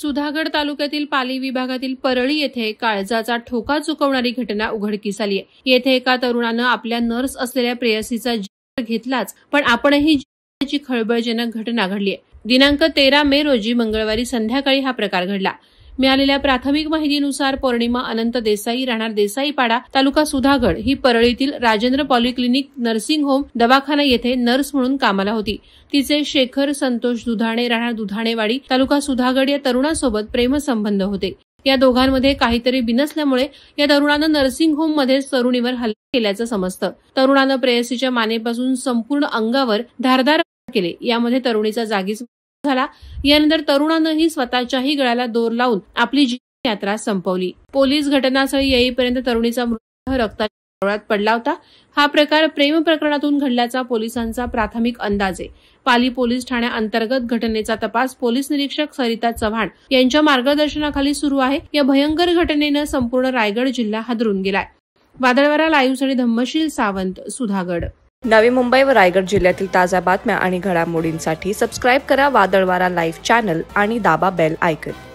सुधागड तालुक्यातील पाली विभागातील परळी येथे काळजाचा ठोका चुकवणारी घटना उघडकीस आली आहे। येथे एका तरुणानं आपल्या नर्स असलेल्या प्रेयसीचा जीव घेतलाच, पण आपणही जीवाची खळबळजनक घटना घडली आहे। दिनांक 13 मे रोजी मंगळवारी संध्याकाळी हा प्रकार घडला। मिळालेल्या प्राथमिक माहितीनुसार पौर्णिमा अनंत देसाई राहणार देसाईपाडा तालुका सुधागड ही परळीतील राजेंद्र पॉलिक्लिनिक नर्सिंग होम दवाखाना येथे नर्स म्हणून कामाला होती। तिचे शेखर संतोष दुधाणे राहणार दुधाणेवाडी तालुका सुधागड या तरुणासोबत प्रेमसंबंध होते। या दोघांमध्ये काहीतरी बिनसल्यामुळे या तरुणानं नर्सिंग होम मध्ये तरुणीवर हल्ला केल्याचं समजतं। तरुणानं प्रेयसीच्या मानेपासून संपूर्ण अंगावर धारदार केले। यामध्ये तरुणीचा जागीच झाला। यानंतर तरुणानंही स्वतःच्याही गळ्याला दोर लावून आपली जीवन यात्रा संपवली। पोलीस घटनास्थळी येईपर्यंत तरुणीचा मृतदेह रक्ताच्या पडला होता। हा प्रकार प्रेम प्रकरणातून घडल्याचा पोलिसांचा प्राथमिक अंदाज आहे। पाली पोलीस ठाण्याअंतर्गत घटनेचा तपास पोलीस निरीक्षक सरिता चव्हाण यांच्या मार्गदर्शनाखाली सुरू आहे। या भयंकर घटनेनं संपूर्ण रायगड जिल्हा हादरून गेलाय। वादळवारा लाईव्हसाठी धम्मशील सावंत, सुधागड। नवी मुंबई व रायगड जिल्ह्यातील ताज्या बातम्या आणि घडामोडींसाठी सबस्क्राईब करा वादळवारा लाईव्ह चॅनल आणि दाबा बेल आयकॉन।